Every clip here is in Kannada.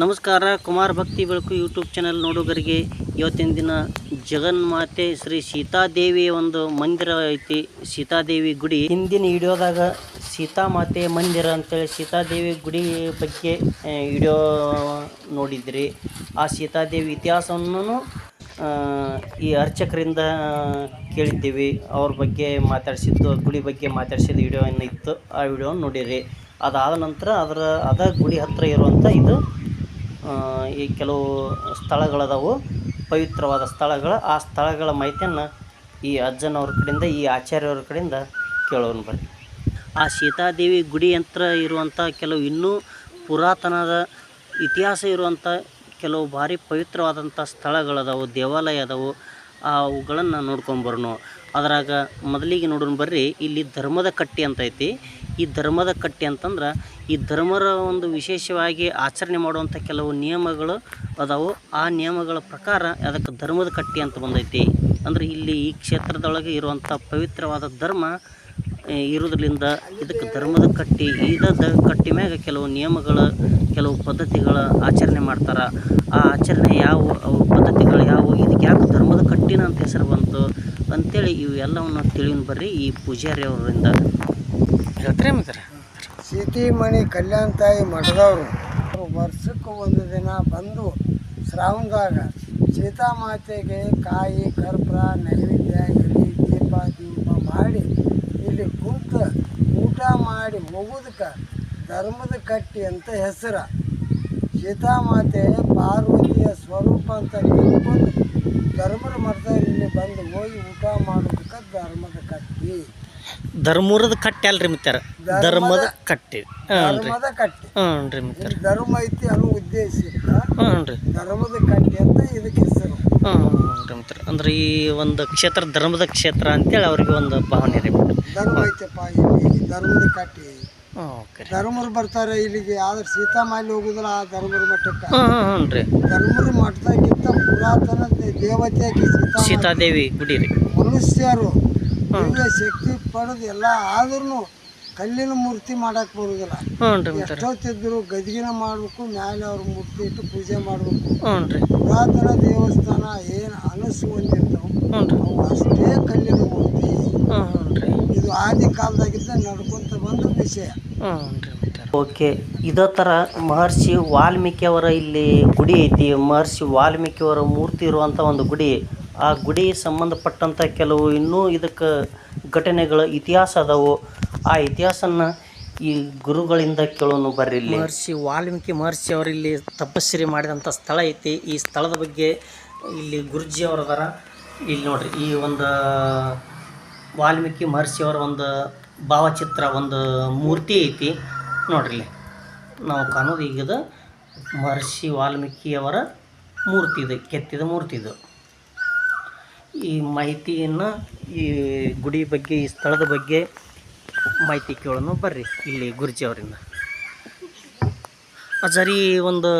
ನಮಸ್ಕಾರ. ಕುಮಾರ್ ಭಕ್ತಿ ಬೆಳಕು ಯೂಟ್ಯೂಬ್ ಚಾನಲ್ ನೋಡುಗರಿಗೆ ಇವತ್ತಿನ ದಿನ ಜಗನ್ಮಾತೆ ಶ್ರೀ ಸೀತಾದೇವಿಯ ಒಂದು ಮಂದಿರ ಐತಿ. ಸೀತಾದೇವಿ ಗುಡಿ ಹಿಂದಿನ ವಿಡಿಯೋದಾಗ ಸೀತಾಮಾತೆ ಮಂದಿರ ಅಂತೇಳಿ ಸೀತಾದೇವಿ ಗುಡಿ ಬಗ್ಗೆ ವಿಡಿಯೋ ನೋಡಿದ್ರಿ. ಆ ಸೀತಾದೇವಿ ಇತಿಹಾಸವನ್ನು ಈ ಅರ್ಚಕರಿಂದ ಕೇಳಿದ್ದೀವಿ. ಅವ್ರ ಬಗ್ಗೆ ಮಾತಾಡಿಸಿದ್ದು, ಗುಡಿ ಬಗ್ಗೆ ಮಾತಾಡಿಸಿದ ವಿಡಿಯೋ ಏನಿತ್ತು ಆ ವಿಡಿಯೋ ನೋಡಿರಿ. ಅದಾದ ನಂತರ ಅದ ಗುಡಿ ಹತ್ತಿರ ಇರುವಂಥ ಇದು ಈ ಕೆಲವು ಸ್ಥಳಗಳದಾವು, ಪವಿತ್ರವಾದ ಸ್ಥಳಗಳು. ಆ ಸ್ಥಳಗಳ ಮಾಹಿತಿಯನ್ನು ಈ ಅಜ್ಜನವ್ರ ಕಡೆಯಿಂದ, ಈ ಆಚಾರ್ಯವ್ರ ಕಡೆಯಿಂದ ಕೇಳೋಣ ಬರ್ರಿ. ಆ ಸೀತಾದೇವಿ ಗುಡಿ ಹತ್ರ ಇರುವಂಥ ಕೆಲವು ಇನ್ನೂ ಪುರಾತನದ ಇತಿಹಾಸ ಇರುವಂಥ ಕೆಲವು ಭಾರಿ ಪವಿತ್ರವಾದಂಥ ಸ್ಥಳಗಳದಾವು, ದೇವಾಲಯ ಅದಾವು. ಅವುಗಳನ್ನು ನೋಡ್ಕೊಂಬರೋಣ. ಅದ್ರಾಗ ಮೊದಲಿಗೆ ನೋಡೋಣ ಬರ್ರಿ. ಇಲ್ಲಿ ಧರ್ಮದ ಕಟ್ಟಿ ಅಂತ ಐತಿ. ಈ ಧರ್ಮದ ಕಟ್ಟಿ ಅಂತಂದ್ರೆ ಈ ಧರ್ಮದ ಒಂದು ವಿಶೇಷವಾಗಿ ಆಚರಣೆ ಮಾಡುವಂಥ ಕೆಲವು ನಿಯಮಗಳು ಅದಾವು. ಆ ನಿಯಮಗಳ ಪ್ರಕಾರ ಅದಕ್ಕೆ ಧರ್ಮದ ಕಟ್ಟಿ ಅಂತ ಬಂದೈತಿ. ಅಂದರೆ ಇಲ್ಲಿ ಈ ಕ್ಷೇತ್ರದೊಳಗೆ ಇರುವಂಥ ಪವಿತ್ರವಾದ ಧರ್ಮ ಇರೋದ್ರಿಂದ ಇದಕ್ಕೆ ಧರ್ಮದ ಕಟ್ಟಿ. ಕಟ್ಟಿ ಮ್ಯಾಗ ಕೆಲವು ನಿಯಮಗಳು, ಕೆಲವು ಪದ್ಧತಿಗಳ ಆಚರಣೆ ಮಾಡ್ತಾರೆ. ಆ ಆಚರಣೆ ಯಾವುವು, ಅವು ಪದ್ಧತಿಗಳು ಯಾವುವು, ಇದಕ್ಕೆ ಯಾಕೆ ಧರ್ಮದ ಕಟ್ಟಿನ ಅಂತ ಹೆಸರು ಬಂತು ಅಂತೇಳಿ ಇವು ಎಲ್ಲವನ್ನು ತಿಳಿಯೋಣ ಬರ್ರಿ ಈ ಪೂಜಾರಿ ಅವರಿಂದ. ಹೇಳ್ತಾರೆ ಸೀತಿಮಣಿ ಕಲ್ಯಾಣ ತಾಯಿ ಮಠದವರು ವರ್ಷಕ್ಕೆ ಒಂದು ದಿನ ಬಂದು ಶ್ರಾವಣದಾಗ ಸೀತಾಮಾತೆಗೆ ಕಾಯಿ ಕರ್ಪೂರ ನೈವೇದ್ಯ ಎಲೆ ದೀಪ ಮಾಡಿ ಇಲ್ಲಿ ಕುಂತು ಊಟ ಮಾಡಿ ಹೋಗೋದಕ್ಕೆ ಧರ್ಮದ ಕಟ್ಟಿ ಅಂತ ಹೆಸರು. ಸೀತಾಮಾತೆ ಪಾರ್ವತಿಯ ಸ್ವರೂಪ ಅಂತ ತಿಳ್ಕೊಂಡು ಧರ್ಮದ ಮಠದಲ್ಲಿ ಇಲ್ಲಿ ಬಂದು ಹೋಗಿ ಊಟ ಮಾಡೋದಕ್ಕೆ ಧರ್ಮದ ಕಟ್ಟಿ. ಧರ್ಮದ ಕಟ್ಟಿ ಅಲ್ರಿ ಮಿತ್ತಾರ, ಧರ್ಮದ ಕಟ್ಟಿ. ಧರ್ಮದ ಕಟ್ಟಿ. ಹ್ಞೂ ರೀ ಮಿತ್ತಾರ, ಧರ್ಮ ಐತಿ ಅನ್ನೋ ಉದ್ದೇಶಕ್ಕೆ ರೀ ಧರ್ಮದ ಕಟ್ಟಿ ಅಂತ ಇದಕ್ಕೆ ಹೆಸರು. ರೀ ಮಿತ್ತಾರ. ಅಂದ್ರೆ ಈ ಒಂದು ಕ್ಷೇತ್ರ ಧರ್ಮದ ಕ್ಷೇತ್ರ ಅಂತೇಳಿ ಅವ್ರಿಗೆ ಒಂದು ಭಾವನೆ ರೀ. ಧರ್ಮ ಐತಪ್ಪ ಇಲ್ಲಿ, ಧರ್ಮದ ಕಟ್ಟಿ. ಓಕೆ. ಧರ್ಮರು ಬರ್ತಾರೆ ಇಲ್ಲಿಗೆ. ಆದ್ರೆ ಸೀತಾಮಾಲಿ ಹೋಗುದಿಲ್ಲ ಆ ಧರ್ಮರ ಮಠಕ್ಕೆ. ಹ್ಞೂ ರೀ. ಧರ್ಮರ ಮಠದಾಗಿಂತ ಪುರಾತನ ದೇವತೆಯಾಗಿ ಸೀತಾದೇವಿ ಗುಡಿ ರೀ. ಮನುಷ್ಯರು ದಿವ್ಯ ಶಕ್ತಿ ಪಡೆದು ಎಲ್ಲ ಆದ್ರೂ ಕಲ್ಲಿನ ಮೂರ್ತಿ ಮಾಡಕ್ ಬರುದಿಲ್ಲ. ಎಷ್ಟೊತ್ತಿದ್ರು ಗದಿಗಿನ ಮಾಡ್ಬೇಕು, ಮ್ಯಾಲೆ ಅವ್ರ ಮೂರ್ತಿ ಇಟ್ಟು ಪೂಜೆ ಮಾಡ್ಬೇಕು. ಪುರಾತನ ದೇವಸ್ಥಾನ ಏನು ಅನಸು ಹೊಂದಿರ್ತಾವ ಅವು ಅಷ್ಟೇ ಕಲ್ಲಿನ ಮೂರ್ತಿ. ಇದು ಆದಿ ಕಾಲದಾಗಿದ್ದ ನಡ್ಕೊಂತ ಬಂದ ವಿಷಯ. ಓಕೆ. ಇದೇ ಥರ ಮಹರ್ಷಿ ವಾಲ್ಮೀಕಿ ಅವರ ಇಲ್ಲಿ ಗುಡಿ ಐತಿ. ಮಹರ್ಷಿ ವಾಲ್ಮೀಕಿ ಅವರ ಮೂರ್ತಿ ಇರುವಂಥ ಒಂದು ಗುಡಿ. ಆ ಗುಡಿ ಸಂಬಂಧಪಟ್ಟಂಥ ಕೆಲವು ಇನ್ನೂ ಇದಕ್ಕೆ ಘಟನೆಗಳು, ಇತಿಹಾಸ ಅದಾವು. ಆ ಇತಿಹಾಸನ ಈ ಗುರುಗಳಿಂದ ಕೇಳೋನು ಬರ್ರಿ. ಇಲ್ಲಿ ವಾಲ್ಮೀಕಿ ಮಹರ್ಷಿ ಅವರು ಇಲ್ಲಿ ತಪಸ್ಸರಿ ಮಾಡಿದಂಥ ಸ್ಥಳ ಐತಿ. ಈ ಸ್ಥಳದ ಬಗ್ಗೆ ಇಲ್ಲಿ ಗುರುಜಿ ಅವರು ಅದಾರ. ಇಲ್ಲಿ ನೋಡ್ರಿ, ಈ ಒಂದು ವಾಲ್ಮೀಕಿ ಮಹರ್ಷಿಯವರ ಒಂದು ಭಾವಚಿತ್ರ, ಒಂದು ಮೂರ್ತಿ ಐತಿ ನೋಡ್ರಿ. ಇಲ್ಲಿ ನಾವು ಕಾಣೋದು ಈಗದ ಮಹರ್ಷಿ ವಾಲ್ಮೀಕಿಯವರ ಮೂರ್ತಿ ಇದೆ, ಕೆತ್ತಿದ ಮೂರ್ತಿ ಇದು. ಈ ಮಾಹಿತಿಯನ್ನು, ಈ ಗುಡಿ ಬಗ್ಗೆ, ಈ ಸ್ಥಳದ ಬಗ್ಗೆ ಮಾಹಿತಿ ಕೇಳೋಣ ಬರ್ರಿ ಇಲ್ಲಿ ಗುರುಜಿ ಅವರಿಂದ. ಸರಿ, ಒಂದು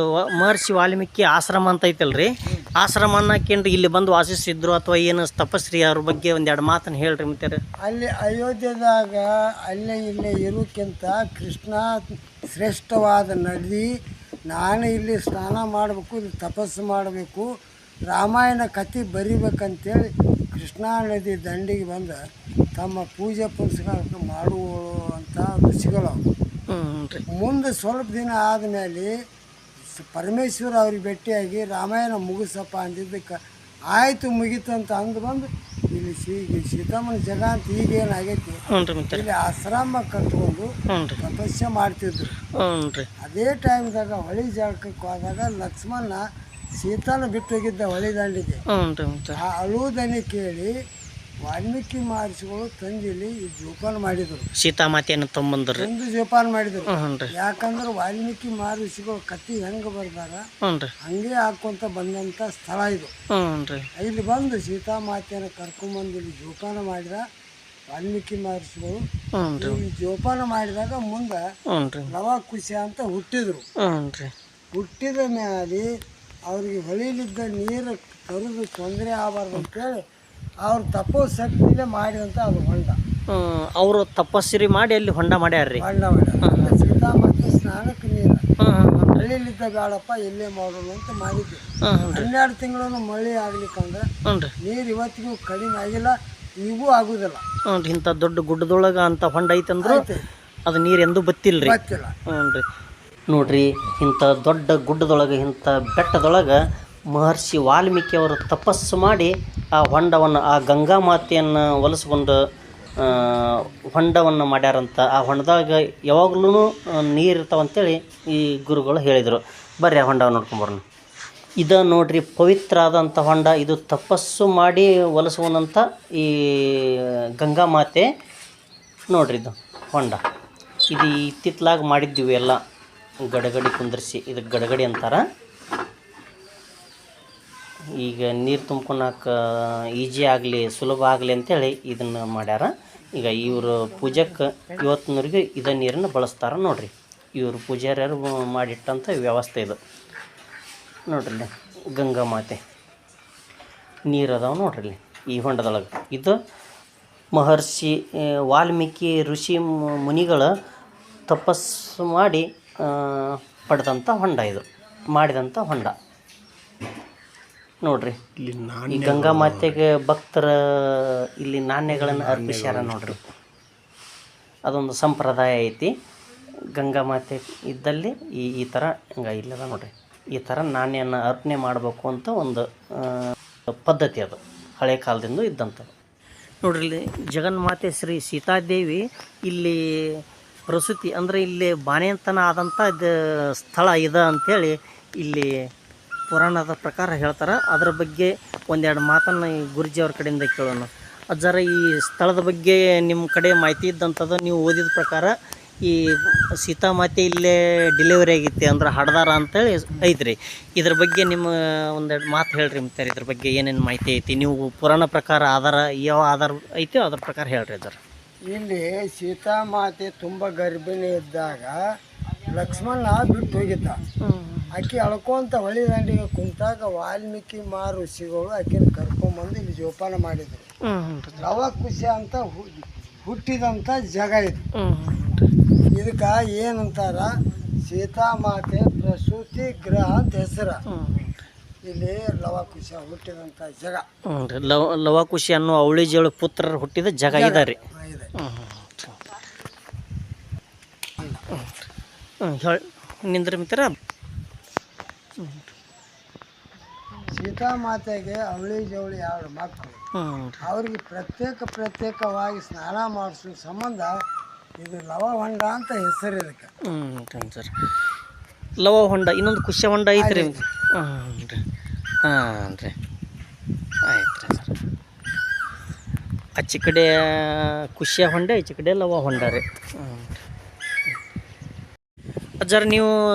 ಮಹರ್ಷಿ ವಾಲ್ಮೀಕಿ ಆಶ್ರಮ ಅಂತ ಐತಲ್ರಿ, ಆಶ್ರಮ ಅನ್ನೋಕೇನ್ರಿ ಇಲ್ಲಿ ಬಂದು ವಾಸಿಸಿದ್ರು ಅಥವಾ ಏನು ತಪಸ್ರಿ, ಅವ್ರ ಬಗ್ಗೆ ಒಂದೆರಡು ಮಾತನ್ನು ಹೇಳ್ರಿ ಮತ್ತೆ. ಅಲ್ಲಿ ಅಯೋಧ್ಯೆದಾಗ ಅಲ್ಲೇ ಇಲ್ಲೇ ಇರೋಕ್ಕಿಂತ ಕೃಷ್ಣ ಶ್ರೇಷ್ಠವಾದ ನದಿ. ನಾನು ಇಲ್ಲಿ ಸ್ನಾನ ಮಾಡಬೇಕು, ಇಲ್ಲಿ ತಪಸ್ಸು ಮಾಡಬೇಕು, ರಾಮಾಯಣ ಕಥೆ ಬರಿಬೇಕಂತೇಳಿ ಕೃಷ್ಣಾ ನದಿ ದಂಡಿಗೆ ಬಂದು ತಮ್ಮ ಪೂಜೆ ಪುನಸ್ಕಾರ ಮಾಡುವಂಥ ಋಷಿಗಳು. ಮುಂದೆ ಸ್ವಲ್ಪ ದಿನ ಆದಮೇಲೆ ಪರಮೇಶ್ವರ ಅವ್ರಿಗೆ ಭೇಟಿಯಾಗಿ ರಾಮಾಯಣ ಮುಗಿಸಪ್ಪ ಅಂದಿದ್ದಕ್ಕೆ ಆಯಿತು ಮುಗೀತು ಅಂತ ಅಂದು ಬಂದು ಇಲ್ಲಿ ಸೀತಾಮಣಿ ಜಾಗ ಅಂತ ಈಗೇನಾಗೈತಿ ಇಲ್ಲಿ ಆಶ್ರಮ ಕಟ್ಕೊಂಡು ತಪಸ್ಸೆ ಮಾಡ್ತಿದ್ರು. ಅದೇ ಟೈಮ್ದಾಗ ಹೊಳಿ ಜಾಗಕ್ಕೆ ಹೋದಾಗ ಲಕ್ಷ್ಮಣ ಸೀತಾನ ಬಿಟ್ಟು ಹೋಗಿದ್ದ ಹೊಳಿ ದಂಡಿಗೆ. ಆ ಅಳುವುದನ್ನು ಕೇಳಿ ವಾಲ್ಮೀಕಿ ಮಹರ್ಷಿಗಳು ತಂದಿಲ್ಲಿ ಜೋಪಾನ ಮಾಡಿದ್ರು. ಸೀತಾಮಾತೆಯನ್ನು ತಂದು ಜೋಪಾನ ಮಾಡಿದ್ರು. ಯಾಕಂದ್ರೆ ವಾಲ್ಮೀಕಿ ಮಹರ್ಷಿಗಳು ಕತ್ತಿ ಹೆಂಗೆ ಬರ್ದಾರ ಹಂಗೆ ಹಾಕೊಂತ ಬಂದಂತ ಸ್ಥಳ ಇದು. ಇಲ್ಲಿ ಬಂದು ಸೀತಾಮಾತೆಯನ್ನು ಕರ್ಕೊಂಡ್ಬಂದು ಇಲ್ಲಿ ಜೋಪಾನ ಮಾಡಿದ ವಾಲ್ಮೀಕಿ ಮಹರ್ಷಿಗಳು. ಇಲ್ಲಿ ಜೋಪಾನ ಮಾಡಿದಾಗ ಮುಂದೆ ಲವ ಕುಶ ಅಂತ ಹುಟ್ಟಿದ್ರು. ಹುಟ್ಟಿದ ಮೇಲೆ ಅವ್ರಿಗೆ ಹೊಳಿಲಿದ್ದ ನೀರು ತರುದು ತೊಂದರೆ ಆಗಬಾರ್ದು ಅಂತೇಳಿ ಅವ್ರ ತಪೋಶಕ್ತಿಲೇ ಮಾಡಿದಂಥ ಅದು ಹೊಂಡ. ಅವರು ತಪಸ್ಸರಿ ಮಾಡಿ ಅಲ್ಲಿ ಹೊಂಡ ಮಾಡ್ಯಾರ್ರಿ. ಹೊಂಡ ಮಾಡ್ಯಾರ. ಸೀತಾಮಾತೆ ಸ್ನಾನಕ್ಕೆ ನೀರು ಅಲ್ಲಿಲ್ಲಿದ್ದ ಬೇಡಪ್ಪ ಇಲ್ಲೇ ಮಾಡೋಣ ಅಂತ ಮಾಡಿದ್ವಿ. ಹಾಂ ಹ್ಞೂ ರೀ 12 ತಿಂಗಳು ಮಳೆ ಆಗ್ಲಿಕ್ಕಂದ್ರೆ ಹ್ಞೂ ರೀ ನೀರು ಇವತ್ತಿಗೂ ಕಡಿಮೆ ಆಗಿಲ್ಲ, ಈಗೂ ಆಗುದಿಲ್ಲ. ಹ್ಞೂ ರೀ ಇಂಥ ದೊಡ್ಡ ಗುಡ್ಡದೊಳಗೆ ಅಂಥ ಹೊಂಡ ಐತಂದ್ರೆ ಐತೆ, ಅದು ನೀರು ಎಂದೂ ಬತ್ತಿಲ್ಲ ರೀ. ಗೊತ್ತಿಲ್ಲ. ಹ್ಞೂ ರೀ ನೋಡ್ರಿ ಇಂಥ ದೊಡ್ಡ ಗುಡ್ಡದೊಳಗೆ ಇಂಥ ಬೆಟ್ಟದೊಳಗೆ ಮಹರ್ಷಿ ವಾಲ್ಮೀಕಿ ಅವರು ತಪಸ್ಸು ಮಾಡಿ ಆ ಹೊಂಡವನ್ನು ಆ ಗಂಗಾ ಮಾತೆಯನ್ನು ಒಲಿಸ್ಕೊಂಡು ಹೊಂಡವನ್ನು ಮಾಡ್ಯಾರಂತ. ಆ ಹೊಂಡದಾಗ ಯಾವಾಗ್ಲೂ ನೀರು ಇರ್ತಾವಂತೇಳಿ ಈ ಗುರುಗಳು ಹೇಳಿದರು. ಬರ್ರಿ ಆ ಹೊಂಡವನ್ನು ನೋಡ್ಕೊಂಬರೋಣ. ಇದು ನೋಡ್ರಿ ಪವಿತ್ರ ಆದಂಥ ಹೊಂಡ. ಇದು ತಪಸ್ಸು ಮಾಡಿ ಒಲಿಸುವಂಥ ಈ ಗಂಗಾ ಮಾತೆ ನೋಡ್ರಿ. ಇದು ಹೊಂಡ ಇದು ಇತ್ತಿತ್ತಲಾಗ ಮಾಡಿದ್ದೀವಿ ಎಲ್ಲ ಗಡಗಡಿ ಕುಂದ್ರಿಸಿ. ಇದಕ್ಕೆ ಗಡಗಡಿ ಅಂತಾರೆ. ಈಗ ನೀರು ತುಂಬ್ಕೊಳಕ ಈಜಿ ಆಗಲಿ ಸುಲಭ ಆಗಲಿ ಅಂಥೇಳಿ ಇದನ್ನು ಮಾಡ್ಯಾರ. ಈಗ ಇವರು ಪೂಜೆಗೆ ಇವತ್ತಿನವರೆಗೂ ಇದೇ ನೀರನ್ನು ಬಳಸ್ತಾರೆ ನೋಡ್ರಿ. ಇವರು ಪೂಜಾರ್ಯರು ಮಾಡಿಟ್ಟಂಥ ವ್ಯವಸ್ಥೆ ಇದು ನೋಡ್ರಿ. ಗಂಗಾ ಮಾತೆ ನೀರು ಅದಾವೆ ನೋಡ್ರಿ ಈ ಹೊಂಡದೊಳಗೆ. ಇದು ಮಹರ್ಷಿ ವಾಲ್ಮೀಕಿ ಋಷಿ ಮುನಿಗಳ ತಪಸ್ಸು ಮಾಡಿ ಪಡೆದಂಥ ಹೊಂಡ, ಇದು ಮಾಡಿದಂಥ ಹೊಂಡ ನೋಡ್ರಿ. ಈ ಗಂಗಾ ಮಾತೆಗೆ ಭಕ್ತರ ಇಲ್ಲಿ ನಾಣ್ಯಗಳನ್ನು ಅರ್ಪಿಸ್ಯಾರ ನೋಡ್ರಿ. ಅದೊಂದು ಸಂಪ್ರದಾಯ ಐತಿ. ಗಂಗಾ ಮಾತೆ ಇದ್ದಲ್ಲಿ ಈ ಥರ ಹಂಗೆ ಇಲ್ಲದ ನೋಡ್ರಿ, ಈ ಥರ ನಾಣ್ಯನ ಅರ್ಪಣೆ ಮಾಡಬೇಕು ಅಂತ ಒಂದು ಪದ್ಧತಿ. ಅದು ಹಳೆ ಕಾಲದಿಂದ ಇದ್ದಂಥದ್ದು ನೋಡ್ರಿ. ಇಲ್ಲಿ ಜಗನ್ಮಾತೆ ಶ್ರೀ ಸೀತಾದೇವಿ ಇಲ್ಲಿ ಪ್ರಸೂತಿ ಅಂದರೆ ಇಲ್ಲಿ ಬಾಣೆಂತನ ಆದಂಥ ಇದು ಸ್ಥಳ ಇದೆ ಅಂಥೇಳಿ ಇಲ್ಲಿ ಪುರಾಣದ ಪ್ರಕಾರ ಹೇಳ್ತಾರೆ. ಅದರ ಬಗ್ಗೆ ಒಂದೆರಡು ಮಾತನ್ನು ಈ ಗುರುಜಿಯವ್ರ ಕಡೆಯಿಂದ ಕೇಳೋಣ. ಅಜ್ಜಾರ, ಈ ಸ್ಥಳದ ಬಗ್ಗೆ ನಿಮ್ಮ ಕಡೆ ಮಾಹಿತಿ ಇದ್ದಂಥದ್ದು ನೀವು ಓದಿದ ಪ್ರಕಾರ ಈ ಸೀತಾಮಾತೆ ಇಲ್ಲೇ ಡೆಲಿವರಿ ಆಗೈತಿ ಅಂದ್ರೆ ಹಡ್ದಾರ ಅಂತೇಳಿ ಐತ್ರಿ. ಇದ್ರ ಬಗ್ಗೆ ನಿಮ್ಮ ಒಂದೆರಡು ಮಾತು ಹೇಳ್ರಿ. ಮತ್ತೆ ಇದ್ರ ಬಗ್ಗೆ ಏನೇನು ಮಾಹಿತಿ ಐತಿ, ನೀವು ಪುರಾಣ ಪ್ರಕಾರ ಆಧಾರ ಯಾವ ಆಧಾರ ಐತಿ ಅದ್ರ ಪ್ರಕಾರ ಹೇಳ್ರಿ ಅಜ್ಜಾರ. ಇಲ್ಲಿ ಸೀತಾಮಾತೆ ತುಂಬ ಗರ್ಭಿಣಿ ಇದ್ದಾಗ ಲಕ್ಷ್ಮಣ ಬಿಟ್ಟು ಹೋಗಿದ್ದ. ಆಕೆ ಅಳ್ಕೊಂತ ಹೊಳಿ ದಂಡಿಗೆ ಕುಂತಾಗ ವಾಲ್ಮೀಕಿ ಋಷಿಗಳು ಆಕೆನ ಕರ್ಕೊಂಬಂದು ಇಲ್ಲಿ ಜೋಪಾನ ಮಾಡಿದ್ರು. ಲವಕುಶ ಅಂತ ಹುಟ್ಟಿದಂಥ ಜಾಗ ಇದು. ಇದಕ್ಕೆ ಏನಂತಾರ, ಸೀತಾಮಾತೆ ಪ್ರಸೂತಿ ಗೃಹ ಅಂತ ಹೆಸರು. ಇಲ್ಲಿ ಲವಕುಶ ಹುಟ್ಟಿದಂಥ ಜಾಗ. ಲವಕುಶ ಅನ್ನೋ ಅವಳಿ ಜೇಳು ಪುತ್ರರು ಹುಟ್ಟಿದ ಜಾಗ ಇದಾರೆ. ನಿಂದ್ರ ಮಿತ್ರ. ಸೀತಾಮಾತೆಗೆ ಅವಳಿ ಜವಳಿ 2 ಮಕ್ಕಳು. ಅವ್ರಿಗೆ ಪ್ರತ್ಯೇಕವಾಗಿ ಸ್ನಾನ ಮಾಡಿಸೋ ಸಂಬಂಧ ಇದು ಲವ ಹೊಂಡ ಅಂತ ಹೆಸರು ಇದಕ್ಕೆ. ಸರ್, ಲವ ಹೊಂಡ. ಇನ್ನೊಂದು ಕುಶ ಹೊಂಡ ಐತ್ರಿ. ಹಾಂ ರೀ, ಹಾಂ ರೀ, ಆಯ್ತು ರೀ ಸರ್. ಆಚೆ ಕಡೆ ಕುಶ ಹೊಂಡ, ಈಚೆ ಕಡೆ ಲವ ಹೊಂಡ ರೀ. ಅಜ್ಜಾರ, ನೀವು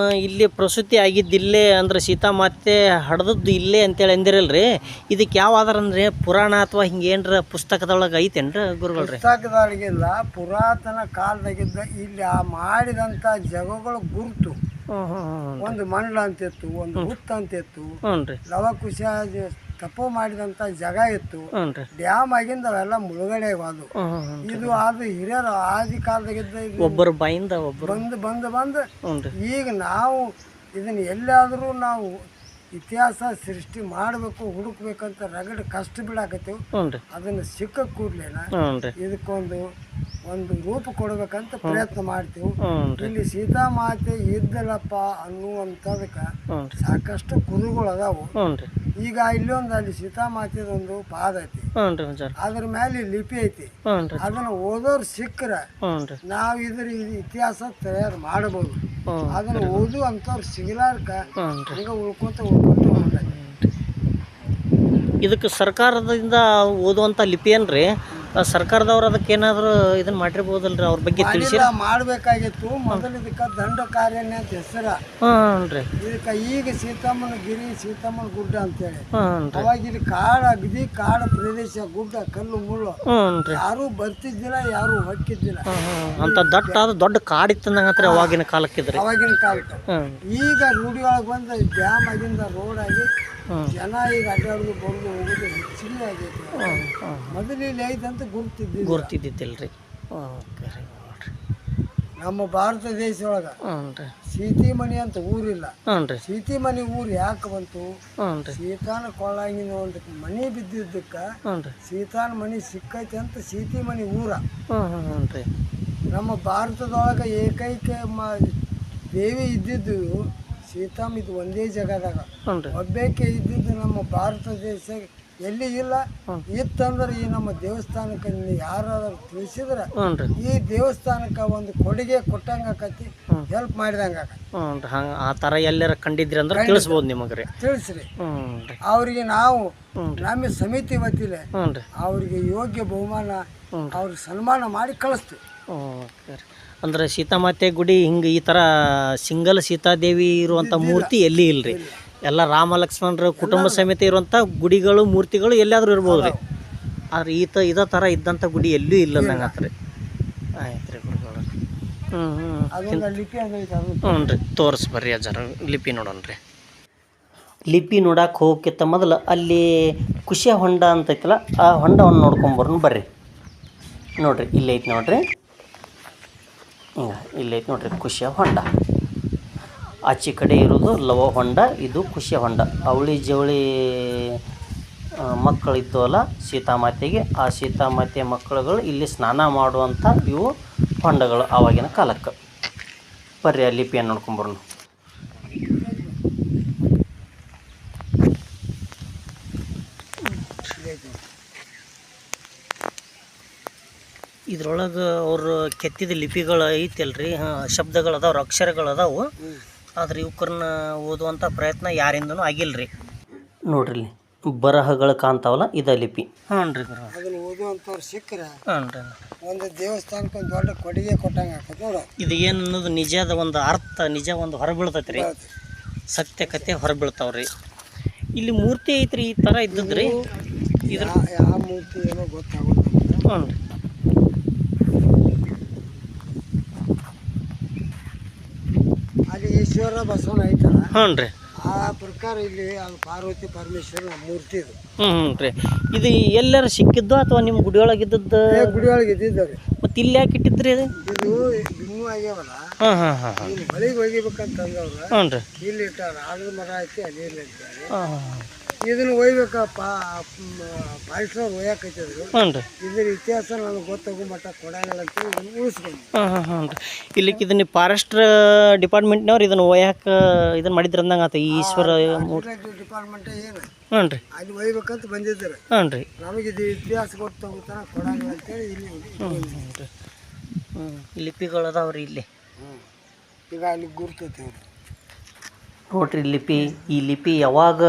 ಇಲ್ಲಿ ಪ್ರಸೂತಿ ಆಗಿದ್ದಿಲ್ಲೇ ಅಂದ್ರೆ ಸೀತಾಮಾತೆ ಹಡ್ದದ್ದು ಇಲ್ಲೇ ಅಂತೇಳಿ ಅಂದಿರಲ್ರಿ, ಇದಕ್ಕೆ ಯಾವ ಆಧಾರ ಅಂದ್ರೆ ಪುರಾಣ ಅಥವಾ ಹಿಂಗೆ ಏನರ ಪುಸ್ತಕದೊಳಗೆ ಐತೇನ್ರಿ ಗುರುಗಳ್ರಿ? ಪುಸ್ತಕದೊಳಗಿಲ್ಲ, ಪುರಾತನ ಕಾಲದಾಗಿದ್ದ ಇಲ್ಲಿ ಮಾಡಿದಂಥ ಜಾಗಗಳು ಗುರುತು. ಒಂದು ಮಂಡಲ ಅಂತಿತ್ತು, ಒಂದು ಹುತ್ತ ಅಂತಿತ್ತು, ಲವಕುಶ ತಪೋ ಮಾಡಿದಂಥ ಜಾಗ ಇತ್ತು. ಡ್ಯಾಮ್ ಆಗಿಂದ ಅವೆಲ್ಲ ಮುಳುಗಡೆ ಅದು. ಇದು ಅದು ಹಿರಿಯರು ಆದಿ ಕಾಲದಾಗಿದ್ದ ಒಬ್ಬರು ಬಾಯಿಂದ ಒಬ್ಬರು ಬಂದು ಈಗ ನಾವು ಇದನ್ನ ಎಲ್ಲಾದರೂ ನಾವು ಇತಿಹಾಸ ಸೃಷ್ಟಿ ಮಾಡಬೇಕು, ಹುಡುಕ್ಬೇಕಂತ ರಗಡ್ ಕಷ್ಟ ಬಿಡಾಕತ್ತೀವಿ. ಅದನ್ನು ಸಿಕ್ಕ ಕೂಡ್ಲೇನ ಇದಕ್ಕೊಂದು ರೂಪ ಕೊಡ್ಬೇಕಂತ ಪ್ರಯತ್ನ ಮಾಡ್ತೀವಿ. ಇಲ್ಲಿ ಸೀತಾಮಾತೆ ಇದ್ದಲಪ್ಪ ಅನ್ನುವಂಥದಕ್ಕೆ ಸಾಕಷ್ಟು ಕುರುಗಳು ಅದಾವು. ಈಗ ಇಲ್ಲೊಂದು ಅಲ್ಲಿ ಸೀತಾಮಾತೆದೊಂದು ಪಾದ ಐತಿ, ಅದ್ರ ಮೇಲೆ ಲಿಪಿ ಐತಿ. ಅದನ್ನ ಓದೋರು ಸಿಕ್ಕರ ನಾವು ಇದ್ರ ಇತಿಹಾಸ ತಯಾರು ಮಾಡಬಹುದು. ಅದನ್ನ ಓದು ಅಂತವ್ರು ಸಿಗಲಾರ್ಕ ಈಗ ಉಳ್ಕೊಂತ ಇದಕ್ಕೆ ಸರ್ಕಾರದಿಂದ ಓದುವಂಥ ಲಿಪಿ ಏನ್ರಿ? ಸರ್ಕಾರದವ್ರು ಅದಕ್ಕೆ ಏನಾದರೂ ಇದನ್ನ ಮಾಡಿರ್ಬೋದಲ್ರಿ? ಅವ್ರ ಬಗ್ಗೆ ತಿಳಿಸಿ ಮಾಡಬೇಕಾಗಿತ್ತು. ಮೊದಲು ಇದಕ್ಕೆ ದಂಡ ಕಾರ್ಯನೇ ಅಂತ ಹೆಸರ. ಇದಕ್ಕೆ ಈಗ ಸೀತಮ್ಮನ ಗಿರಿ, ಸೀತಮ್ಮನ ಗುಡ್ಡ ಅಂತೇಳಿ. ಅವಾಗ ಇದು ಅಗದಿ ಕಾಡು ಪ್ರದೇಶ, ಗುಡ್ಡ, ಕಲ್ಲು ಮುಳ್ಳು, ಯಾರು ಬರ್ತಿದ್ದಿಲ್ಲ, ಯಾರು ಹೊಕ್ಕಿದ್ದಿಲ್ಲ. ಅಂತ ದೊಡ್ಡ ಕಾಡಿತ್ತಂದಂಗತ್ರಿ ಅವಾಗಿನ ಕಾಲಕ್ಕಿದ್ರಿ. ಅವಾಗಿನ ಕಾಲಕ್ಕೆ. ಈಗ ರೂಢಿ ಒಳಗೆ ಬಂದ ಡ್ಯಾಮ್ ಆಗಿಂದ ರೋಡ್ ಆಗಿ ಜನ ಈಗ ಅಡ್ಡಾಡೋದು ಬರೋದು ಹೋಗೋದು ಹೆಚ್ಚಿಗೆ ಆಗೈತಿ. ಮೊದಲು ಇಲ್ಲಿ ಐತಂತ ಗುರ್ತಿದ್ದಿಲ್ರಿ. ನಮ್ಮ ಭಾರತ ದೇಶ ಒಳಗೆ ಸೀತಿಮಣಿ ಅಂತ ಊರಿಲ್ಲ. ಹ್ಞೂ ರೀ. ಸೀತಿಮಣಿ ಊರು ಯಾಕೆ ಬಂತು? ಹ್ಞೂ ರೀ. ಸೀತಾನ ಕೊಳ್ಳಂಗಿನ ಒಂದು ಮನಿ ಬಿದ್ದಿದ್ದಕ್ಕೆ ಹ್ಞೂ ರೀ. ಸೀತಾನ ಮನಿ ಸಿಕ್ಕೈತೆ ಅಂತ ಸೀತಿಮಣಿ ಊರ. ಹ್ಞೂ ಹ್ಞೂ ಹ್ಞೂ ರೀ. ನಮ್ಮ ಭಾರತದೊಳಗೆ ಏಕೈಕ ದೇವಿ ಇದ್ದಿದ್ದು ಸೀತಾಮ ಇದು ಒಂದೇ ಜಾಗದಾಗ. ಹ್ಞೂ ರೀ. ಒಬ್ಬಾಕೆ ಇದ್ದಿದ್ದು ನಮ್ಮ ಭಾರತ ದೇಶ ಎಲ್ಲಿ ಇಲ್ಲ. ಇತ್ತಂದ್ರೆ ಈ ನಮ್ಮ ದೇವಸ್ಥಾನಕ್ಕೆ ಯಾರಾದ್ರೂ ತಿಳಿಸಿದ್ರೆ ಹ್ಞೂ ರೀ. ಈ ದೇವಸ್ಥಾನಕ್ಕೆ ಒಂದು ಕೊಡುಗೆ ಕೊಟ್ಟಂಗೆ ಆಕತಿ, ಹೆಲ್ಪ್ ಮಾಡಿದಂಗೆ ಆಕತಿ. ಹ್ಞೂ ರೀ. ಹಂಗೆ ಆ ಥರ ಎಲ್ಲಾರ ಕಂಡಿದ್ರಿ ಅಂದ್ರೆ ತಿಳಿಸ್ಬೋದು ನಿಮಗೆ ರೀ. ತಿಳಿಸ್ರಿ. ಹ್ಞೂ ರೀ. ಅವ್ರಿಗೆ ನಾವು ನಮ್ಮ ಸಮಿತಿ ವತಿಲೆ ಹ್ಞೂ ರೀ. ಅವ್ರಿಗೆ ಯೋಗ್ಯ ಬಹುಮಾನ ಅವ್ರಿಗೆ ಸನ್ಮಾನ ಮಾಡಿ ಕಳಿಸ್ತೀವಿ. ಓಕೆ ರೀ. ಅಂದ್ರೆ ಸೀತಾಮಾತೆ ಗುಡಿ ಹಿಂಗೆ ಈ ಥರ ಸಿಂಗಲ್ ಸೀತಾದೇವಿ ಇರುವಂಥ ಮೂರ್ತಿ ಎಲ್ಲಿ ಇಲ್ಲ ರೀ. ಎಲ್ಲ ರಾಮ ಲಕ್ಷ್ಮಣರ ಕುಟುಂಬ ಸಮೇತ ಇರುವಂಥ ಗುಡಿಗಳು ಮೂರ್ತಿಗಳು ಎಲ್ಲಾದರೂ ಇರ್ಬೋದು ರೀ. ಆದ್ರೆ ಇದೇ ಥರ ಇದ್ದಂಥ ಗುಡಿ ಎಲ್ಲೂ ಇಲ್ಲ ನಂಗೆ ಆತ ರೀ. ಆಯ್ತು ರೀ ಗುರುಗಳು. ಅದೊಂದು ಲಿಪಿ ಆಗೈತೆ. ಹ್ಞೂ ರೀ. ತೋರಿಸ್ ಬರ್ರಿ ಅಜ್ಜಾರ ಲಿಪಿ ನೋಡೋಣ ರೀ. ಲಿಪಿ ನೋಡಕ್ಕೆ ಹೋಗಕ್ಕಿಂತ ಮೊದಲು ಅಲ್ಲಿ ಕುಶೆ ಹೊಂಡ ಅಂತೈತಲ್ಲ, ಆ ಹೊಂಡವನ್ನು ನೋಡ್ಕೊಂಬರೋಣ ಬರ್ರಿ. ನೋಡ್ರಿ ಇಲ್ಲೇ ಐತೆ ನೋಡ್ರಿ. ಇಲ್ಲೇ ಐತೆ ನೋಡ್ರಿ ಕುಶೆ ಹೊಂಡ. ಆಚೆ ಕಡೆ ಇರೋದು ಲವ ಹೊಂಡ, ಇದು ಕುಶೆ ಹೊಂಡ. ಅವಳಿ ಜವಳಿ ಮಕ್ಕಳಿದ್ದವಲ್ಲ ಸೀತಾಮಾತೆಗೆ, ಆ ಸೀತಾಮಾತೆಯ ಮಕ್ಕಳುಗಳು ಇಲ್ಲಿ ಸ್ನಾನ ಮಾಡುವಂಥ ಇವು ಹೊಂಡಗಳು ಆವಾಗಿನ ಕಾಲಕ್ಕೆ. ಬರ್ರಿ ಆ ಲಿಪಿಯನ್ನು ನೋಡ್ಕೊಂಬರೋಣ. ಇದ್ರೊಳಗೆ ಅವರು ಕೆತ್ತಿದ ಲಿಪಿಗಳು ಐತಲ್ರಿ, ಶಬ್ದಗಳು ಅದಾವ್ರಿ, ಅಕ್ಷರಗಳು ಅದಾವು. ಆದ್ರೆ ಇವಕ್ಕನ್ನ ಓದುವಂಥ ಪ್ರಯತ್ನ ಯಾರಿಂದನೂ ಆಗಿಲ್ಲ ರೀ. ನೋಡ್ರಿ ಬರಹಗಳು ಕಾಣ್ತಾವಲ್ಲ, ಇದ ಲಿಪಿ. ಹ್ಞೂ ರೀ. ಅದನ್ನು ಓದುವಂಥವ್ರು ಸಿಕ್ಕರೆ ಹ್ಞೂ ರೀ. ಒಂದು ದೇವಸ್ಥಾನಕ್ಕೆ ಒಂದು ದೊಡ್ಡ ಕೊಡುಗೆ ಕೊಟ್ಟಂಗೆ ಆಗ್ತದೆ ನೋಡು. ಇದು ಏನು ಅನ್ನೋದು ನಿಜದ ಒಂದು ಅರ್ಥ, ನಿಜ ಒಂದು ಹೊರಬೀಳ್ತೈತೆ ರೀ. ಸತ್ಯಕತೆ ಹೊರಬೀಳ್ತಾವ್ರಿ. ಇಲ್ಲಿ ಮೂರ್ತಿ ಐತ್ರಿ ಈ ಥರ ಇದ್ದದ್ರಿ. ಇದ್ರ ಯಾವ ಮೂರ್ತಿ ಏನೋ ಗೊತ್ತಾಗುತ್ತೆ. ಹ್ಞೂ ರೀ. ಅಲ್ಲಿ ಈಶ್ವರ ಬಸವನ ಐತಲ್ಲ, ಹ್ಞೂ ರೀ. ಆ ಪ್ರಕಾರ ಇಲ್ಲಿ ಅದು ಪಾರ್ವತಿ ಪರಮೇಶ್ವರನ ಮೂರ್ತಿ ಇದು. ಹ್ಞೂ ರೀ. ಇದು ಎಲ್ಲಾರ ಸಿಕ್ಕಿದ್ದು ಅಥವಾ ನಿಮ್ಮ ಗುಡಿಯೊಳಗೆ ಇದ್ದದ್ದು? ಗುಡಿ ಒಳಗೆ ಇದ್ದಿದ್ದಾವೆ. ಮತ್ತು ಇಲ್ಲಿ ಯಾಕೆ ಇಟ್ಟಿದ್ರಿ ಅದು? ಇದು ಇನ್ನೂ ಆಗ್ಯಾವಲ್ಲ, ಹಾಂ ಹಾಂ ಹಾಂ ಹಾಂ. ಇಲ್ಲಿ ಹೊಳಿಗೆ ಒಗಿಬೇಕಂತಂದವ್ರು ಹ್ಞೂ ರೀ. ಇಲ್ಲಿ ಇಟ್ಟಾರ. ಆದ್ರ ಮರ ಐತಿ ಅಲ್ಲಿ ಇಲ್ಲ ಇದ್ದಾರೆ. ಹಾಂ ಹಾಂ. ಇದನ್ನು ಒಯ್ಬೇಕಪ್ಪ ಪಾಲಿಸ್ನವ್ರು ಒಯ್ಯಾಕೈತಿದ್ರು. ಹ್ಞೂ ರೀ. ಇದ್ರ ಇತಿಹಾಸ ನನಗೆ ಗೊತ್ತಾಗೋ ಮಟ್ಟ ಕೊಡಂಗಿಲ್ಲ ಅಂತೇಳಿ ಇದನ್ನು ಉಳಿಸ್ಕೊಂಡು. ಹಾಂ ಹಾಂ ಹಾಂ ರೀ. ಇಲ್ಲಿಕ್ಕೆ ಇದನ್ನ ಫಾರೆಸ್ಟ್ ಡಿಪಾರ್ಟ್ಮೆಂಟ್ನವ್ರು ಇದನ್ನು ಒಯ್ಯಾಕೆ ಇದನ್ನು ಮಾಡಿದ್ರು ಅಂದಂಗೆ ಆತ ಈ ಈಶ್ವರ ಡಿಪಾರ್ಟ್ಮೆಂಟ್ ಏನು ಹ್ಞೂ ರೀ. ಅಲ್ಲಿ ಒಯ್ಬೇಕಂತ ಬಂದಿದ್ದಾರೆ. ಹ್ಞೂ ರೀ. ನಮಗೆ ಇದು ಇತಿಹಾಸ ಗೊತ್ತಾಗುತ್ತಾನ ಕೊಡಂಗಿಲ್ಲ ಅಂತೇಳಿ ಇಲ್ಲಿ ಹ್ಞೂ ರೀ. ಲಿಪಿಗಳು ಅದಾವ್ರಿ ಇಲ್ಲಿ. ಈಗ ಅಲ್ಲಿ ಗುರ್ತೈತೆ ಅವ್ರು ನೋಡ್ರಿ ಲಿಪಿ. ಈ ಲಿಪಿ ಯಾವಾಗ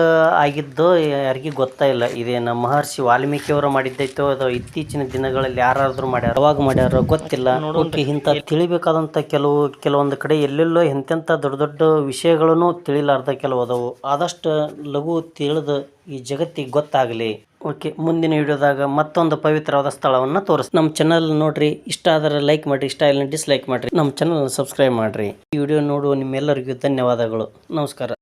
ಆಗಿದ್ದೋ ಯಾರಿಗೂ ಗೊತ್ತಾ ಇಲ್ಲ. ಇದೇನು ಮಹರ್ಷಿ ವಾಲ್ಮೀಕಿಯವರು ಮಾಡಿದ್ದೈತೋ ಅದು ಇತ್ತೀಚಿನ ದಿನಗಳಲ್ಲಿ ಯಾರಾದ್ರೂ ಮಾಡ್ಯಾರ, ಯಾವಾಗ ಮಾಡ್ಯಾರೋ ಗೊತ್ತಿಲ್ಲ. ಓಕೆ, ಇಂಥ ತಿಳಿಬೇಕಾದಂಥ ಕೆಲವೊಂದು ಕಡೆ ಎಲ್ಲೆಲ್ಲೋ ಎಂತೆಂಥ ದೊಡ್ಡ ದೊಡ್ಡ ವಿಷಯಗಳನ್ನು ತಿಳಿಲಾರ್ದ ಕೆಲವು ಅದಾವು. ಆದಷ್ಟು ಲಘು ತಿಳಿದು ಈ ಜಗತ್ತಿಗೆ ಗೊತ್ತಾಗಲಿ. ಓಕೆ, ಮುಂದಿನ ವಿಡಿಯೋದಾಗ ಮತ್ತೊಂದು ಪವಿತ್ರವಾದ ಸ್ಥಳವನ್ನು ತೋರಿಸ್. ನಮ್ಮ ಚಾನಲ್ ನೋಡ್ರಿ. ಇಷ್ಟ ಆದರೆ ಲೈಕ್ ಮಾಡಿರಿ, ಇಷ್ಟ ಇಲ್ಲ ಡಿಸ್ಲೈಕ್ ಮಾಡಿರಿ. ನಮ್ಮ ಚಾನಲ್ನ ಸಬ್ಸ್ಕ್ರೈಬ್ ಮಾಡಿರಿ. ಈ ವಿಡಿಯೋ ನೋಡುವ ನಿಮ್ಮೆಲ್ಲರಿಗೂ ಧನ್ಯವಾದಗಳು. ನಮಸ್ಕಾರ.